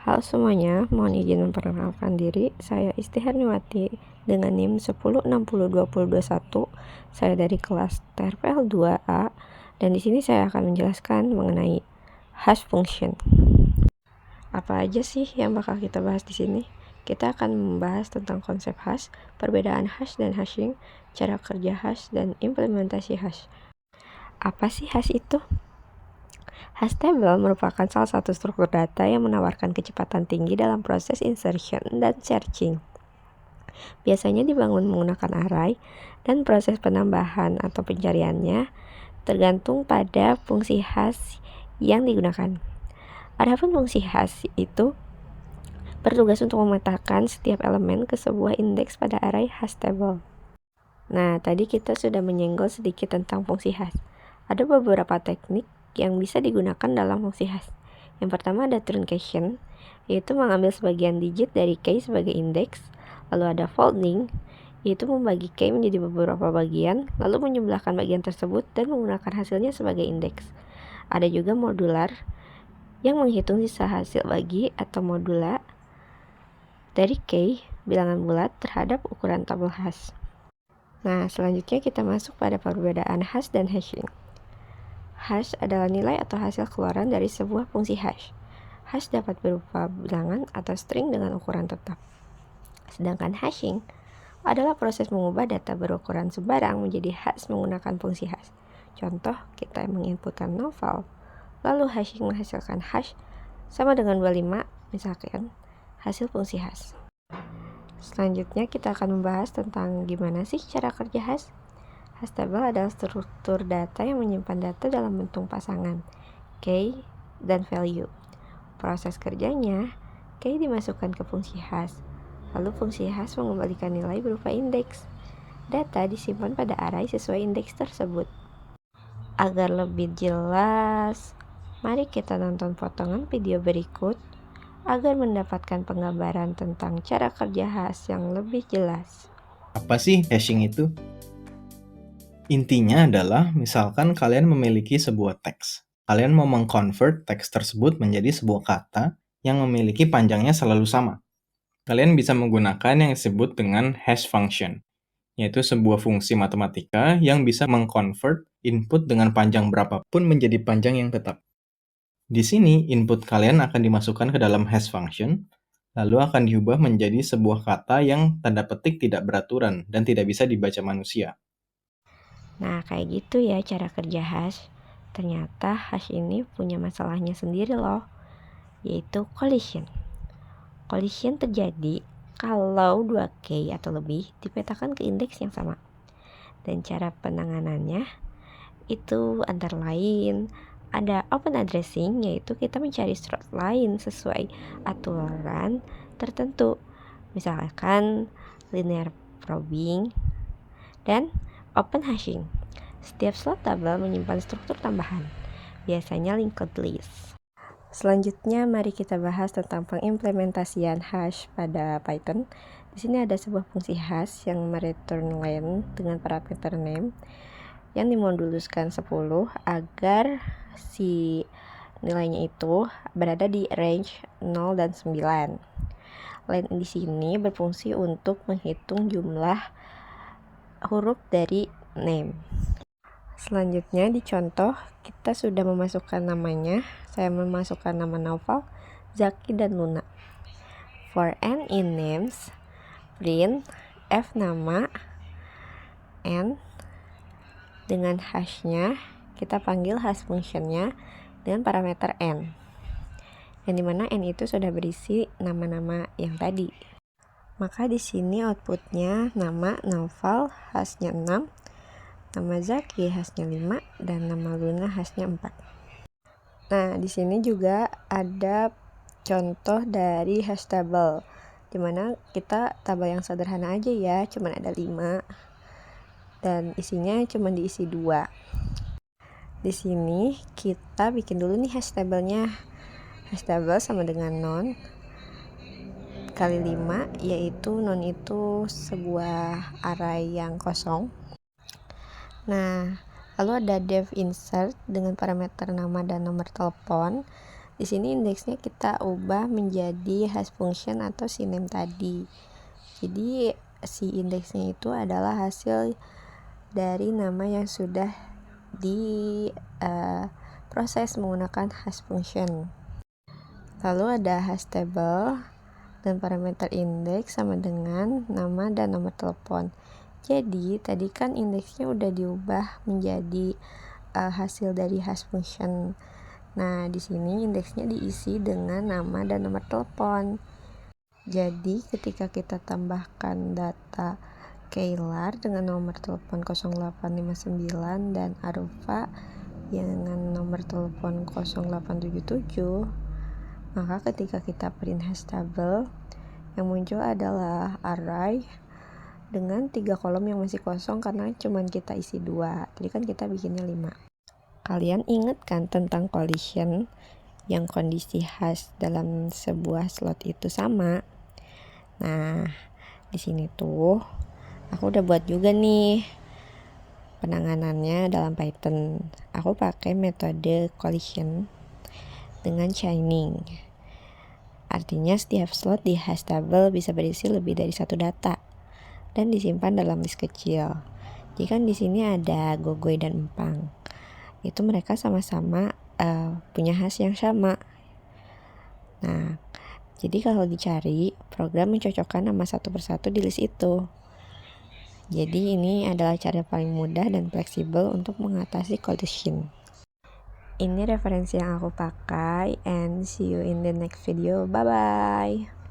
Halo semuanya, mohon izin memperkenalkan diri. Saya Istiharniwati dengan NIM 10602021. Saya dari kelas TRPL 2A dan di sini saya akan menjelaskan mengenai hash function. Apa aja sih yang bakal kita bahas di sini? Kita akan membahas tentang konsep hash, perbedaan hash dan hashing, cara kerja hash, dan implementasi hash. Apa sih hash itu? Hash table merupakan salah satu struktur data yang menawarkan kecepatan tinggi dalam proses insertion dan searching. Biasanya dibangun menggunakan array dan proses penambahan atau pencariannya tergantung pada fungsi hash yang digunakan. Adapun fungsi hash itu bertugas untuk memetakan setiap elemen ke sebuah indeks pada array hash table. Nah, tadi kita sudah menyenggol sedikit tentang fungsi hash. Ada beberapa teknik yang bisa digunakan dalam fungsi hash. Yang pertama ada truncation, yaitu mengambil sebagian digit dari key sebagai indeks. Lalu ada folding, yaitu membagi key menjadi beberapa bagian, lalu menjumlahkan bagian tersebut dan menggunakan hasilnya sebagai indeks. Ada juga modular, yang menghitung sisa hasil bagi atau modula dari key bilangan bulat terhadap ukuran tabel hash. Nah, selanjutnya kita masuk pada perbedaan hash dan hashing. Hash adalah nilai atau hasil keluaran dari sebuah fungsi hash. Hash dapat berupa bilangan atau string dengan ukuran tetap. Sedangkan hashing adalah proses mengubah data berukuran sembarang menjadi hash menggunakan fungsi hash. Contoh, kita menginputkan novel, lalu hashing menghasilkan hash sama dengan 25, misalkan hasil fungsi hash. Selanjutnya kita akan membahas tentang gimana sih cara kerja hash. Hash table adalah struktur data yang menyimpan data dalam bentuk pasangan, key, dan value. Proses kerjanya, key dimasukkan ke fungsi hash, lalu fungsi hash mengembalikan nilai berupa indeks. Data disimpan pada array sesuai indeks tersebut. Agar lebih jelas, mari kita nonton potongan video berikut agar mendapatkan penggambaran tentang cara kerja hash yang lebih jelas. Apa sih hashing itu? Intinya adalah, misalkan kalian memiliki sebuah teks. Kalian mau mengconvert teks tersebut menjadi sebuah kata yang memiliki panjangnya selalu sama. Kalian bisa menggunakan yang disebut dengan hash function, yaitu sebuah fungsi matematika yang bisa mengconvert input dengan panjang berapapun menjadi panjang yang tetap. Di sini, input kalian akan dimasukkan ke dalam hash function, lalu akan diubah menjadi sebuah kata yang tanda petik tidak beraturan dan tidak bisa dibaca manusia. Nah, kayak gitu ya cara kerja hash. Ternyata hash ini punya masalahnya sendiri loh, yaitu collision. Collision terjadi kalau 2 key atau lebih dipetakan ke indeks yang sama. Dan cara penanganannya itu antara lain ada open addressing, yaitu kita mencari slot lain sesuai aturan tertentu, misalkan linear probing, dan open hashing. Setiap slot tabel menyimpan struktur tambahan, biasanya linked list. Selanjutnya mari kita bahas tentang pengimplementasian hash pada Python. Di sini ada sebuah fungsi hash yang mereturn len dengan parameter name yang dimoduluskan 10 agar si nilainya itu berada di range 0 dan 9. Len di sini berfungsi untuk menghitung jumlah huruf dari name. Selanjutnya di contoh kita sudah memasukkan namanya. Saya memasukkan nama Naufal, Zaki, dan Luna. For n in names, print f nama n dengan hashnya, kita panggil hash functionnya dengan parameter n, yang dimana n itu sudah berisi nama-nama yang tadi. Maka di sini outputnya nama Naufal hashnya 6, nama Zaki hashnya 5, dan nama Luna hashnya 4. Nah, di sini juga ada contoh dari hash table, dimana kita tabel yang sederhana aja ya, cuman ada 5 dan isinya cuma diisi 2. Di sini kita bikin dulu nih hash tablenya. Hash table sama dengan non kali 5, yaitu non itu sebuah array yang kosong. Nah, lalu ada def insert dengan parameter nama dan nomor telepon. Di Di sini indeksnya kita ubah menjadi hash function atau siname tadi. Jadi si indeksnya itu adalah hasil dari nama yang sudah proses menggunakan hash function. Lalu ada hash table dan parameter indeks sama dengan nama dan nomor telepon. Jadi tadi kan indeksnya udah diubah menjadi hasil dari hash function. Nah, di sini indeksnya diisi dengan nama dan nomor telepon. Jadi, ketika kita tambahkan data Kaylar dengan nomor telepon 0859 dan Arfa dengan nomor telepon 0877, maka ketika kita print hash table, yang muncul adalah array dengan 3 kolom yang masih kosong karena cuma kita isi 2. Tadi kan kita bikinnya 5. Kalian ingat kan tentang collision yang kondisi hash dalam sebuah slot itu sama? Nah, di sini tuh aku udah buat juga nih penanganannya dalam Python. Aku pakai metode collision dengan chaining. Artinya setiap slot di hash table bisa berisi lebih dari satu data dan disimpan dalam list kecil. Jadi kan di sini ada Gogoy dan Empang. Itu mereka sama-sama punya hash yang sama. Nah, jadi kalau dicari, program mencocokkan nama satu persatu di list itu. Jadi ini adalah cara paling mudah dan fleksibel untuk mengatasi collision. Ini referensi yang aku pakai, and see you in the next video. Bye-bye.